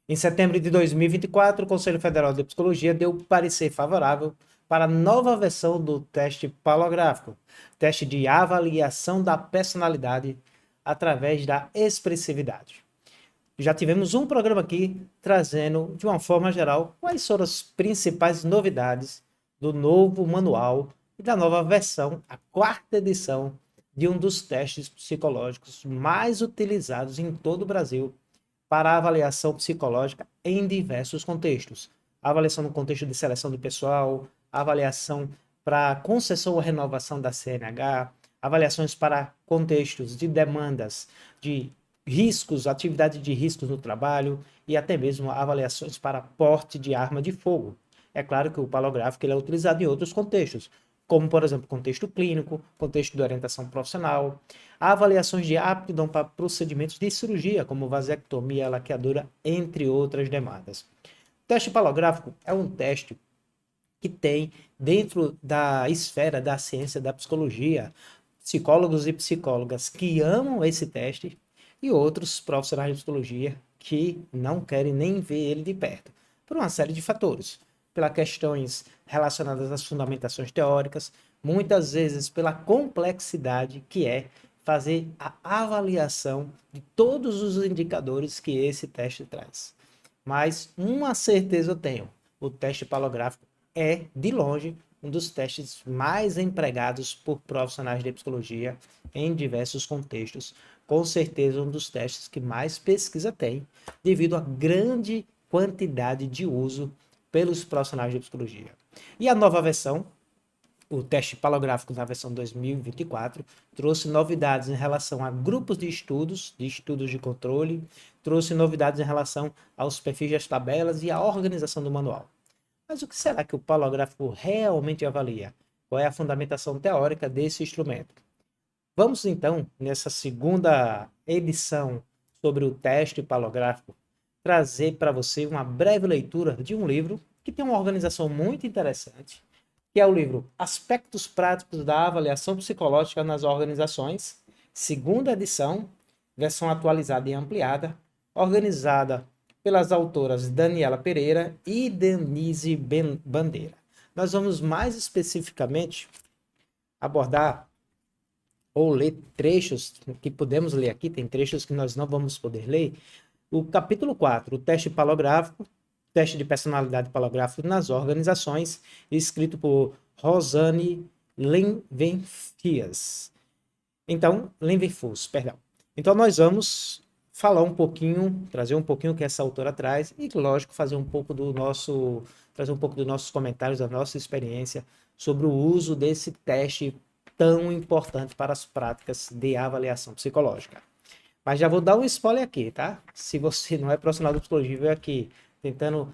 Em setembro de 2024, o Conselho Federal de Psicologia deu parecer favorável para a nova versão do teste palográfico, teste de avaliação da personalidade através da expressividade. Já tivemos um programa aqui trazendo, de uma forma geral, quais foram as principais novidades do novo manual e da nova versão, a quarta edição de um dos testes psicológicos mais utilizados em todo o Brasil para a avaliação psicológica em diversos contextos. A avaliação no contexto de seleção do pessoal, a avaliação para concessão ou renovação da CNH, avaliações para contextos de demandas de riscos, atividade de riscos no trabalho e até mesmo avaliações para porte de arma de fogo. É claro que o palográfico ele é utilizado em outros contextos, como, por exemplo, contexto clínico, contexto de orientação profissional, avaliações de aptidão para procedimentos de cirurgia, como vasectomia, laqueadura, entre outras demandas. O teste palográfico é um teste que tem dentro da esfera da ciência da psicologia psicólogos e psicólogas que amam esse teste e outros profissionais de psicologia que não querem nem ver ele de perto, por uma série de fatores. Pelas questões relacionadas às fundamentações teóricas, muitas vezes pela complexidade que é fazer a avaliação de todos os indicadores que esse teste traz. Mas uma certeza eu tenho, o teste palográfico é, de longe, um dos testes mais empregados por profissionais de psicologia em diversos contextos. Com certeza, um dos testes que mais pesquisa tem, devido à grande quantidade de uso pelos profissionais de psicologia. E a nova versão, o teste palográfico na versão 2024, trouxe novidades em relação a grupos de estudos de controle, trouxe novidades em relação aos perfis das tabelas e à organização do manual. Mas o que será que o palográfico realmente avalia? Qual é a fundamentação teórica desse instrumento? Vamos então, nessa segunda edição sobre o teste palográfico, trazer para você uma breve leitura de um livro que tem uma organização muito interessante, que é o livro Aspectos Práticos da Avaliação Psicológica nas Organizações, segunda edição, versão atualizada e ampliada, organizada pelas autoras Daniela Pereira e Denise Bandeira. Nós vamos mais especificamente abordar ou ler trechos que podemos ler aqui, tem trechos que nós não vamos poder ler. O capítulo 4, o teste palográfico, teste de personalidade palográfico nas organizações, escrito por Rosane Lenvenfias. Então, Lenvenfus, perdão. Então, nós vamos falar um pouquinho, trazer um pouquinho o que essa autora traz e, lógico, fazer um pouco do nosso, trazer um pouco dos nossos comentários, da nossa experiência sobre o uso desse teste tão importante para as práticas de avaliação psicológica. Mas já vou dar um spoiler aqui, tá? Se você não é profissional de psicologia e veio aqui tentando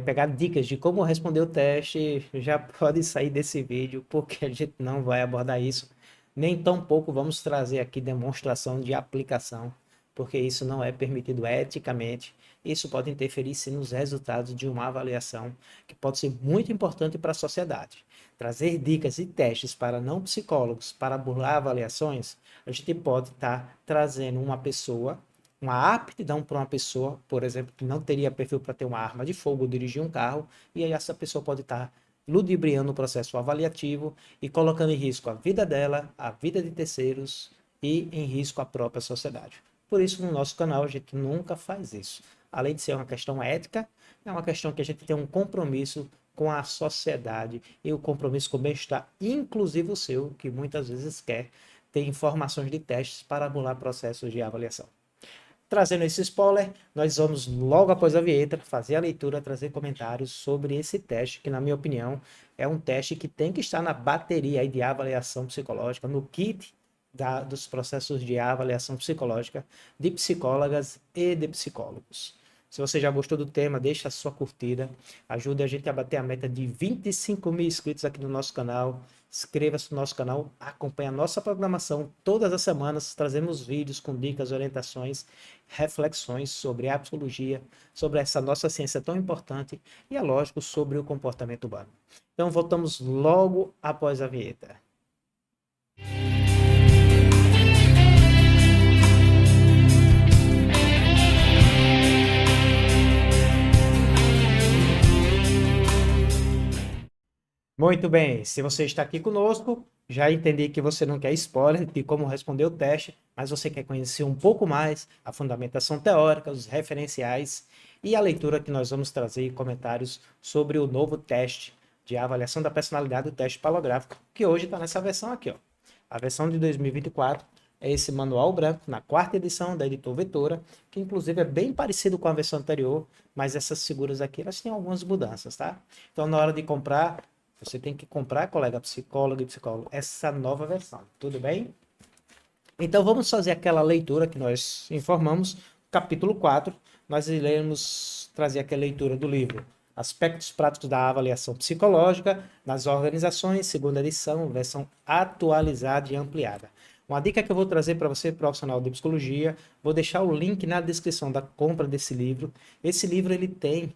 pegar dicas de como responder o teste, já pode sair desse vídeo, porque a gente não vai abordar isso. Nem tão pouco vamos trazer aqui demonstração de aplicação, porque isso não é permitido eticamente. Isso pode interferir sim nos resultados de uma avaliação, que pode ser muito importante para a sociedade. Trazer dicas e testes para não psicólogos para burlar avaliações, a gente pode estar trazendo uma pessoa, uma aptidão para uma pessoa, por exemplo, que não teria perfil para ter uma arma de fogo ou dirigir um carro, e aí essa pessoa pode estar ludibriando o processo avaliativo e colocando em risco a vida dela, a vida de terceiros e em risco a própria sociedade. Por isso, no nosso canal, a gente nunca faz isso. Além de ser uma questão ética, é uma questão que a gente tem um compromisso com a sociedade e o compromisso com o bem-estar, inclusive o seu, que muitas vezes quer ter informações de testes para anular processos de avaliação. Trazendo esse spoiler, nós vamos logo após a vinheta fazer a leitura, trazer comentários sobre esse teste, que na minha opinião é um teste que tem que estar na bateria aí de avaliação psicológica, no kit dos processos de avaliação psicológica de psicólogas e de psicólogos. Se você já gostou do tema, deixa a sua curtida, ajude a gente a bater a meta de 25 mil inscritos aqui no nosso canal. Inscreva-se no nosso canal, acompanhe a nossa programação todas as semanas, trazemos vídeos com dicas, orientações, reflexões sobre a psicologia, sobre essa nossa ciência tão importante e, é lógico, sobre o comportamento humano. Então, voltamos logo após a vinheta. Muito bem, se você está aqui conosco, já entendi que você não quer spoiler de como responder o teste, mas você quer conhecer um pouco mais a fundamentação teórica, os referenciais e a leitura que nós vamos trazer e comentários sobre o novo teste de avaliação da personalidade, o teste palográfico, que hoje está nessa versão aqui, ó. A versão de 2024 é esse manual branco, na quarta edição da Editor Vetora, que inclusive é bem parecido com a versão anterior, mas essas figuras aqui, elas têm algumas mudanças, tá? Então, na hora de comprar, você tem que comprar, colega psicólogo e psicólogo, essa nova versão, tudo bem? Então vamos fazer aquela leitura que nós informamos, capítulo 4. Nós iremos trazer aqui a leitura do livro Aspectos Práticos da Avaliação Psicológica nas Organizações, segunda edição, versão atualizada e ampliada. Uma dica que eu vou trazer para você, profissional de psicologia, vou deixar o link na descrição da compra desse livro. Esse livro ele tem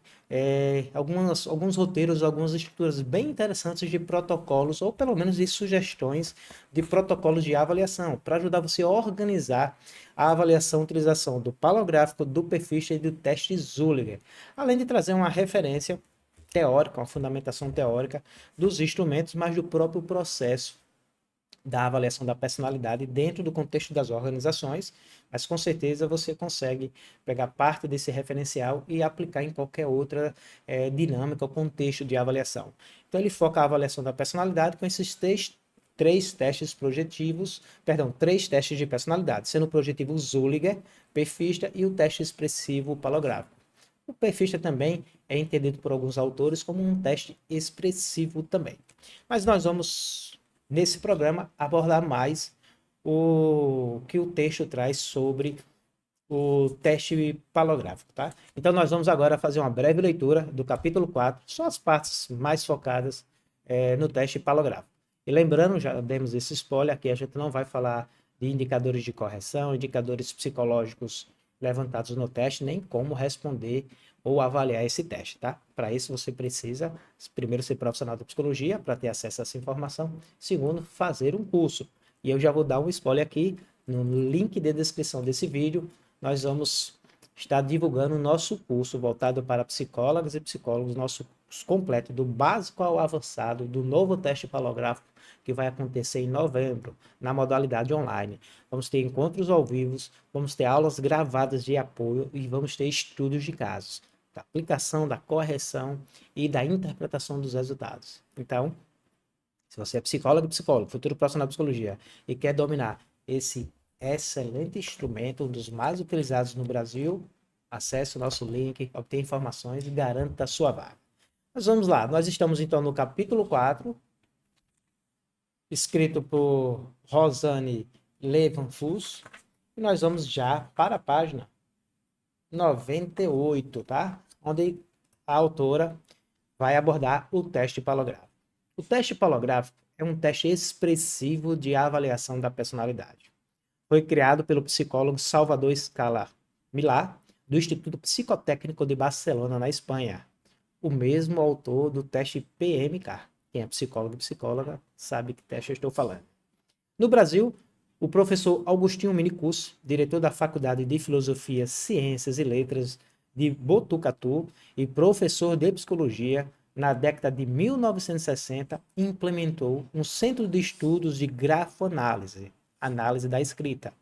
alguns roteiros, algumas estruturas bem interessantes de protocolos, ou pelo menos de sugestões de protocolos de avaliação, para ajudar você a organizar a avaliação e utilização do palográfico, do perfista e do teste Zulliger, além de trazer uma referência teórica, uma fundamentação teórica dos instrumentos, mas do próprio processo da avaliação da personalidade dentro do contexto das organizações, mas com certeza você consegue pegar parte desse referencial e aplicar em qualquer outra dinâmica ou contexto de avaliação. Então ele foca a avaliação da personalidade com esses três testes projetivos, perdão, três testes de personalidade, sendo o projetivo Zulliger, perfista e o teste expressivo palográfico. O perfista também é entendido por alguns autores como um teste expressivo também. Mas nós vamos nesse programa abordar mais o que o texto traz sobre o teste palográfico, tá? Então nós vamos agora fazer uma breve leitura do capítulo 4, só as partes mais focadas no teste palográfico. E lembrando, já demos esse spoiler, aqui a gente não vai falar de indicadores de correção, indicadores psicológicos levantados no teste, nem como responder ou avaliar esse teste, tá? Para isso você precisa, primeiro, ser profissional da psicologia para ter acesso a essa informação. Segundo, fazer um curso. E eu já vou dar um spoiler aqui, no link de descrição desse vídeo, nós vamos estar divulgando o nosso curso voltado para psicólogas e psicólogos, nosso curso completo, do básico ao avançado, do novo teste palográfico, que vai acontecer em novembro, na modalidade online. Vamos ter encontros ao vivo, vamos ter aulas gravadas de apoio e vamos ter estudos de casos, da aplicação, da correção e da interpretação dos resultados. Então, se você é psicólogo, futuro profissional de psicologia e quer dominar esse excelente instrumento, um dos mais utilizados no Brasil, acesse o nosso link, obtenha informações e garanta a sua vaga. Mas vamos lá, nós estamos então no capítulo 4, escrito por Rosane Levenfuss, e nós vamos já para a página 98, tá? Onde a autora vai abordar o teste palográfico. O teste palográfico é um teste expressivo de avaliação da personalidade. Foi criado pelo psicólogo Salvador Scala Milà, do Instituto Psicotécnico de Barcelona, na Espanha. O mesmo autor do teste PMK. Quem é psicólogo e psicóloga sabe que teste eu estou falando. No Brasil, o professor Agostinho Minicus, diretor da Faculdade de Filosofia, Ciências e Letras de Botucatu e professor de psicologia, na década de 1960, implementou um centro de estudos de grafoanálise, análise da escrita,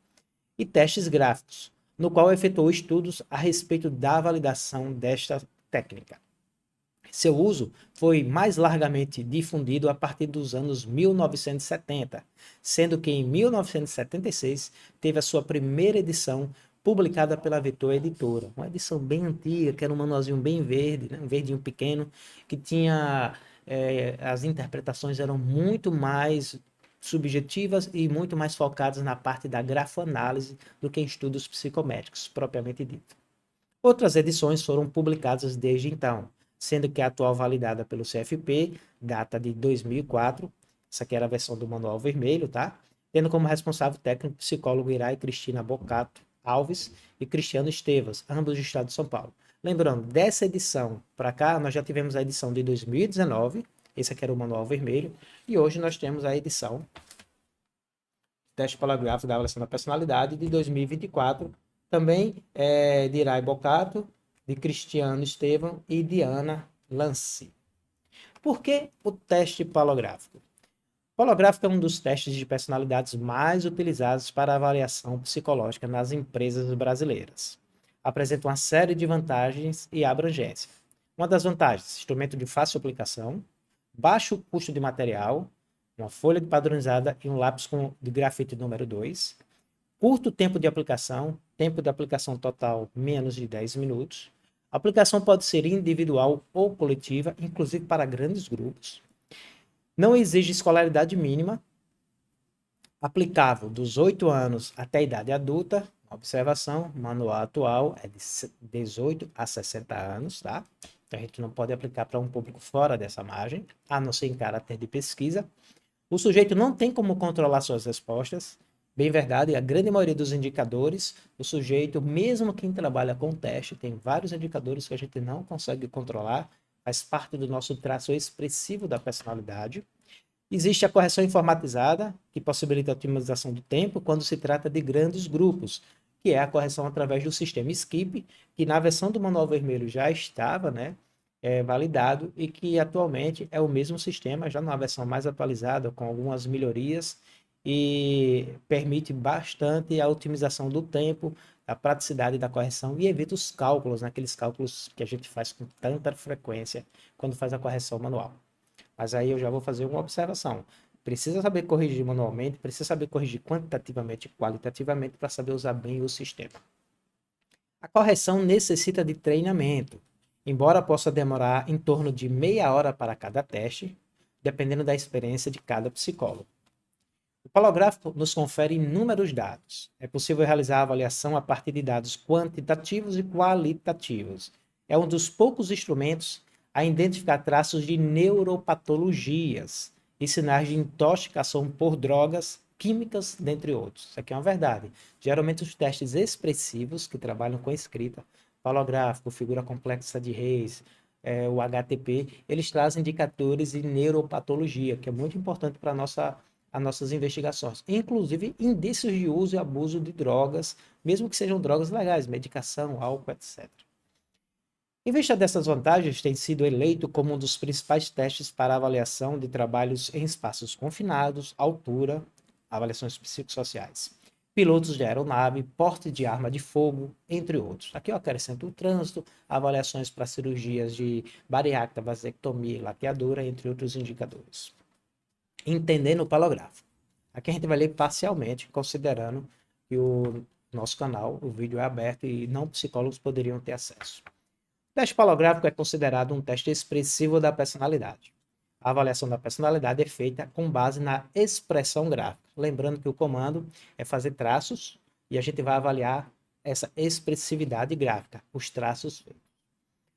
e testes gráficos, no qual efetuou estudos a respeito da validação desta técnica. Seu uso foi mais largamente difundido a partir dos anos 1970, sendo que em 1976 teve a sua primeira edição publicada pela Vetor Editora, uma edição bem antiga, que era um manualzinho bem verde, né? Um verdinho pequeno, que tinha as interpretações eram muito mais subjetivas e muito mais focadas na parte da grafoanálise do que em estudos psicométricos, propriamente dito. Outras edições foram publicadas desde então, sendo que a atual validada pelo CFP data de 2004, essa aqui era a versão do manual vermelho, tá? Tendo como responsável técnico psicólogo Irai Cristina Bocato Alves e Cristiano Estevas, ambos do estado de São Paulo. Lembrando, dessa edição para cá, nós já tivemos a edição de 2019, esse aqui era o manual vermelho, e hoje nós temos a edição teste palográfico da avaliação da personalidade de 2024, também de Irai Bocato, de Cristiano Estevam e de Ana Lance. Por que o teste palográfico? O palográfico é um dos testes de personalidades mais utilizados para avaliação psicológica nas empresas brasileiras. Apresenta uma série de vantagens e abrangência. Uma das vantagens, instrumento de fácil aplicação, baixo custo de material, uma folha padronizada e um lápis de grafite número 2, curto tempo de aplicação total menos de 10 minutos. A aplicação pode ser individual ou coletiva, inclusive para grandes grupos. Não exige escolaridade mínima, aplicável dos 8 anos até a idade adulta. Observação, manual atual é de 18 a 60 anos, tá? Então a gente não pode aplicar para um público fora dessa margem, a não ser em caráter de pesquisa. O sujeito não tem como controlar suas respostas. Bem verdade, a grande maioria dos indicadores, o sujeito, mesmo quem trabalha com teste, tem vários indicadores que a gente não consegue controlar, faz parte do nosso traço expressivo da personalidade. Existe a correção informatizada, que possibilita a otimização do tempo quando se trata de grandes grupos, que é a correção através do sistema Skip, que na versão do Manual Vermelho já estava, né, validado e que atualmente é o mesmo sistema, já numa versão mais atualizada, com algumas melhorias e permite bastante a otimização do tempo, a praticidade da correção e evita os cálculos, né, aqueles cálculos que a gente faz com tanta frequência quando faz a correção manual. Mas aí eu já vou fazer uma observação. Precisa saber corrigir manualmente, precisa saber corrigir quantitativamente e qualitativamente para saber usar bem o sistema. A correção necessita de treinamento, embora possa demorar em torno de meia hora para cada teste, dependendo da experiência de cada psicólogo. O palográfico nos confere inúmeros dados. É possível realizar a avaliação a partir de dados quantitativos e qualitativos. É um dos poucos instrumentos a identificar traços de neuropatologias e sinais de intoxicação por drogas químicas, dentre outros. Isso aqui é uma verdade. Geralmente os testes expressivos, que trabalham com escrita, palográfico, figura complexa de Reis, o HTP, eles trazem indicadores de neuropatologia, que é muito importante para as nossas investigações. Inclusive indícios de uso e abuso de drogas, mesmo que sejam drogas legais, medicação, álcool, etc. Em vista dessas vantagens, tem sido eleito como um dos principais testes para avaliação de trabalhos em espaços confinados, altura, avaliações psicossociais, pilotos de aeronave, porte de arma de fogo, entre outros. Aqui eu acrescento o trânsito, avaliações para cirurgias de bariátrica, vasectomia, laqueadura, entre outros indicadores. Entendendo o palográfico. Aqui a gente vai ler parcialmente, considerando que o nosso canal, o vídeo é aberto e não psicólogos poderiam ter acesso. O teste palográfico é considerado um teste expressivo da personalidade. A avaliação da personalidade é feita com base na expressão gráfica. Lembrando que o comando é fazer traços e a gente vai avaliar essa expressividade gráfica, os traços feitos.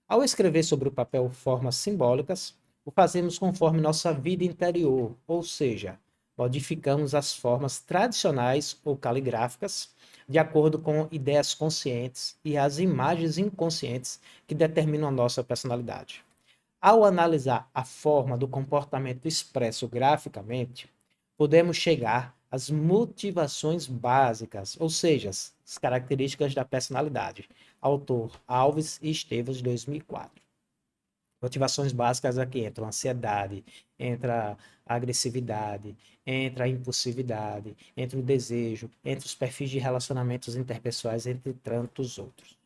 Ao escrever sobre o papel formas simbólicas, o fazemos conforme nossa vida interior, ou seja, modificamos as formas tradicionais ou caligráficas de acordo com ideias conscientes e as imagens inconscientes que determinam a nossa personalidade. Ao analisar a forma do comportamento expresso graficamente, podemos chegar às motivações básicas, ou seja, as características da personalidade. Autor Alves e Esteves, 2004. Motivações básicas aqui entram a ansiedade, entra a agressividade, entra a impulsividade, entra o desejo, entre os perfis de relacionamentos interpessoais, entre tantos outros.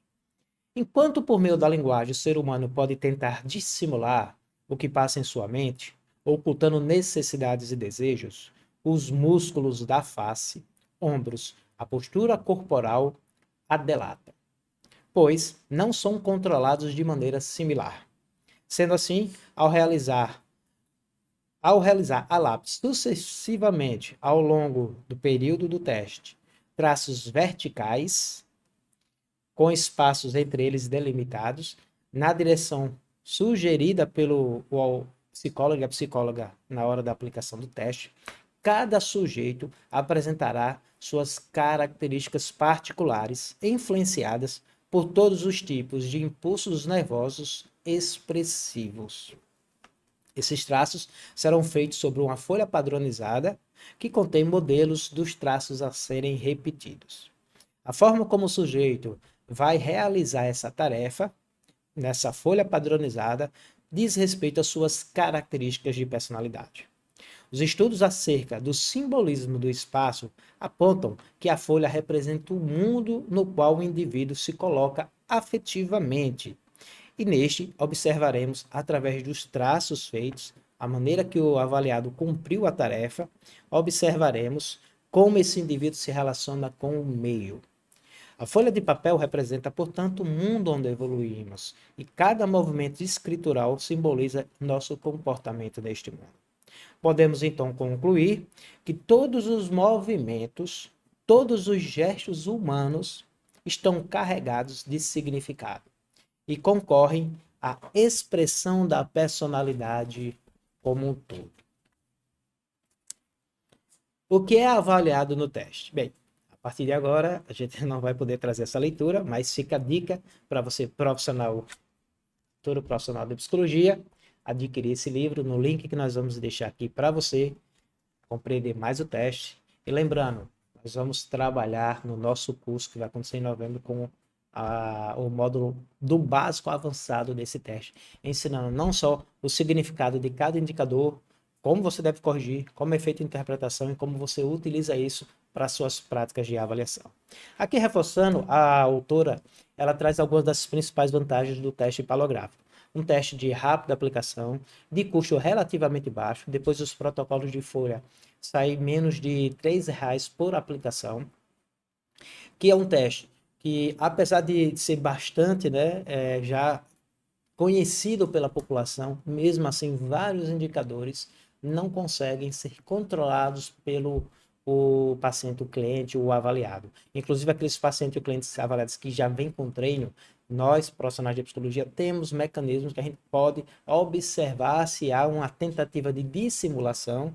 Enquanto por meio da linguagem o ser humano pode tentar dissimular o que passa em sua mente, ocultando necessidades e desejos, os músculos da face, ombros, a postura corporal a delata, pois não são controlados de maneira similar. Sendo assim, ao realizar a lápis sucessivamente ao longo do período do teste, traços verticais, com espaços entre eles delimitados, na direção sugerida pelo psicólogo e a psicóloga na hora da aplicação do teste, cada sujeito apresentará suas características particulares, influenciadas por todos os tipos de impulsos nervosos expressivos. Esses traços serão feitos sobre uma folha padronizada que contém modelos dos traços a serem repetidos. A forma como o sujeito vai realizar essa tarefa nessa folha padronizada diz respeito às suas características de personalidade. Os estudos acerca do simbolismo do espaço apontam que a folha representa o mundo no qual o indivíduo se coloca afetivamente. E neste observaremos, através dos traços feitos, a maneira que o avaliado cumpriu a tarefa, observaremos como esse indivíduo se relaciona com o meio. A folha de papel representa, portanto, o mundo onde evoluímos, e cada movimento escritural simboliza nosso comportamento neste mundo. Podemos então concluir que todos os movimentos, todos os gestos humanos estão carregados de significado e concorrem à expressão da personalidade como um todo. O que é avaliado no teste? Bem, a partir de agora a gente não vai poder trazer essa leitura, mas fica a dica para você profissional, todo profissional de psicologia, adquirir esse livro no link que nós vamos deixar aqui para você compreender mais o teste. E lembrando, nós vamos trabalhar no nosso curso que vai acontecer em novembro com o módulo do básico ao avançado desse teste, ensinando não só o significado de cada indicador, como você deve corrigir, como é feita a interpretação e como você utiliza isso para suas práticas de avaliação. Aqui reforçando, a autora ela traz algumas das principais vantagens do teste palográfico. Um teste de rápida aplicação, de custo relativamente baixo, depois os protocolos de folha saem menos de R$ 3,00 por aplicação, que é um teste que, apesar de ser bastante, né, já conhecido pela população, mesmo assim, vários indicadores não conseguem ser controlados pelo o paciente, o cliente, o avaliado. Inclusive, aqueles pacientes e clientes avaliados que já vêm com treino, nós, profissionais de psicologia, temos mecanismos que a gente pode observar se há uma tentativa de dissimulação,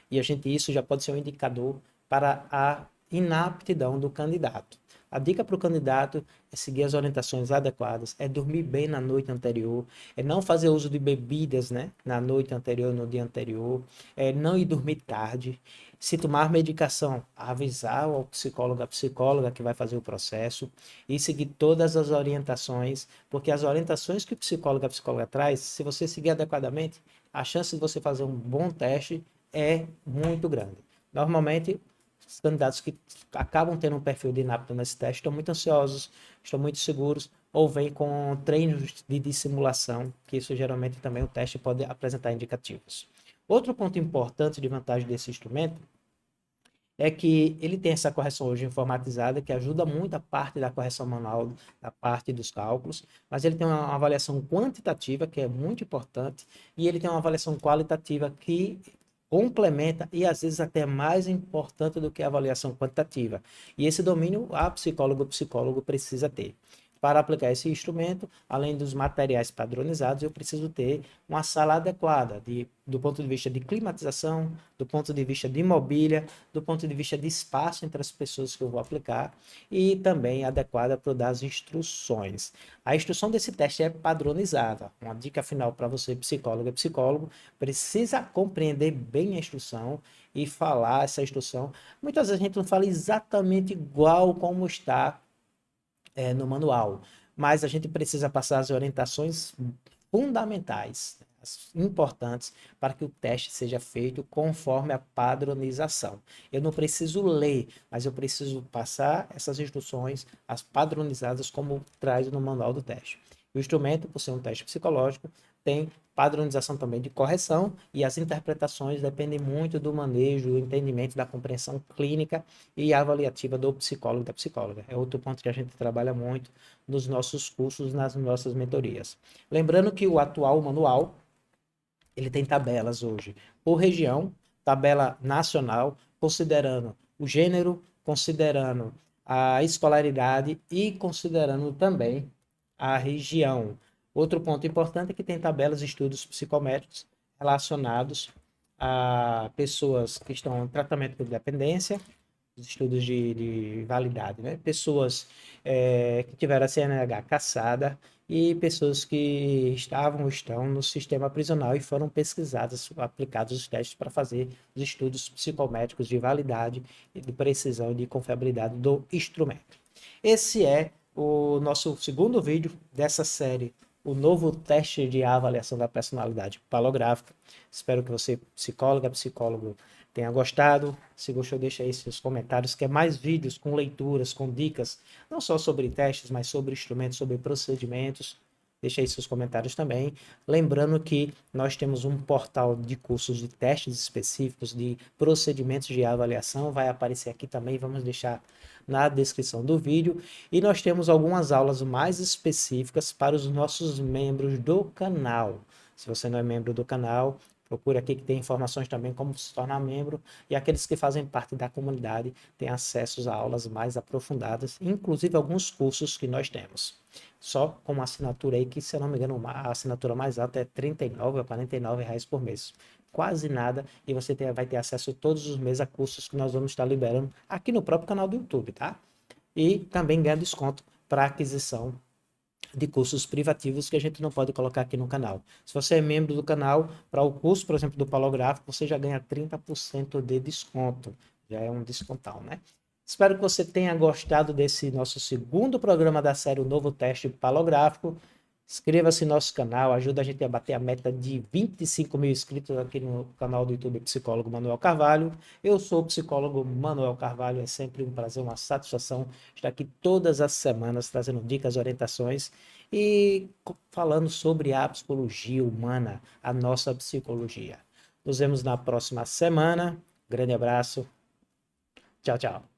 e isso já pode ser um indicador para a inaptidão do candidato. A dica para o candidato é seguir as orientações adequadas, é dormir bem na noite anterior, é não fazer uso de bebidas, né, na noite anterior, no dia anterior, é não ir dormir tarde. Se tomar medicação, avisar o psicólogo, a psicóloga que vai fazer o processo e seguir todas as orientações, porque as orientações que o psicólogo, a psicóloga traz, se você seguir adequadamente, a chance de você fazer um bom teste é muito grande. Normalmente, os candidatos que acabam tendo um perfil de inapto nesse teste estão muito ansiosos, estão muito seguros, ou vêm com treinos de dissimulação, que isso geralmente também o teste pode apresentar indicativos. Outro ponto importante de vantagem desse instrumento é que ele tem essa correção hoje informatizada, que ajuda muito a parte da correção manual, da parte dos cálculos, mas ele tem uma avaliação quantitativa, que é muito importante, e ele tem uma avaliação qualitativa que complementa e às vezes até mais importante do que a avaliação quantitativa. E esse domínio a psicólogo, o psicólogo precisa ter. Para aplicar esse instrumento, além dos materiais padronizados, eu preciso ter uma sala adequada do ponto de vista de climatização, do ponto de vista de mobília, do ponto de vista de espaço entre as pessoas que eu vou aplicar e também adequada para dar as instruções. A instrução desse teste é padronizada. Uma dica final para você, psicólogo e psicólogo, precisa compreender bem a instrução e falar essa instrução. Muitas vezes a gente não fala exatamente igual como está no manual, mas a gente precisa passar as orientações fundamentais, importantes, para que o teste seja feito conforme a padronização. Eu não preciso ler, mas eu preciso passar essas instruções, as padronizadas, como traz no manual do teste. O instrumento, por ser um teste psicológico, tem padronização também de correção e as interpretações dependem muito do manejo, do entendimento, da compreensão clínica e avaliativa do psicólogo e da psicóloga. É outro ponto que a gente trabalha muito nos nossos cursos, nas nossas mentorias. Lembrando que o atual manual, ele tem tabelas hoje por região, tabela nacional, considerando o gênero, considerando a escolaridade e considerando também a região. Outro ponto importante é que tem tabelas de estudos psicométricos relacionados a pessoas que estão em tratamento por dependência, os estudos de validade, né? Pessoas que tiveram a CNH cassada e pessoas que estavam ou estão no sistema prisional e foram pesquisadas, aplicados os testes para fazer os estudos psicométricos de validade, de precisão e de confiabilidade do instrumento. Esse é o nosso segundo vídeo dessa série o novo teste de avaliação da personalidade palográfica. Espero que você, psicóloga, psicólogo, tenha gostado. Se gostou, deixa aí seus comentários. Quer mais vídeos com leituras, com dicas, não só sobre testes, mas sobre instrumentos, sobre procedimentos. Deixa aí seus comentários também. Lembrando que nós temos um portal de cursos de testes específicos, de procedimentos de avaliação. Vai aparecer aqui também, vamos deixar na descrição do vídeo. E nós temos algumas aulas mais específicas para os nossos membros do canal. Se você não é membro do canal, procure aqui que tem informações também como se tornar membro. E aqueles que fazem parte da comunidade têm acesso a aulas mais aprofundadas, inclusive alguns cursos que nós temos. Só com uma assinatura aí, que se eu não me engano, a assinatura mais alta é R$ 39 ou R$ 49 reais por mês. Quase nada, e você vai ter acesso todos os meses a cursos que nós vamos estar liberando aqui no próprio canal do YouTube, tá? E também ganha desconto para aquisição de cursos privativos que a gente não pode colocar aqui no canal. Se você é membro do canal, para o curso, por exemplo, do Palográfico, você já ganha 30% de desconto. Já é um descontão, né? Espero que você tenha gostado desse nosso segundo programa da série O Novo Teste Palográfico. Inscreva-se no nosso canal, ajuda a gente a bater a meta de 25 mil inscritos aqui no canal do YouTube Psicólogo Manuel Carvalho. Eu sou o psicólogo Manuel Carvalho, é sempre um prazer, uma satisfação estar aqui todas as semanas trazendo dicas, orientações e falando sobre a psicologia humana, a nossa psicologia. Nos vemos na próxima semana. Grande abraço. Tchau, tchau.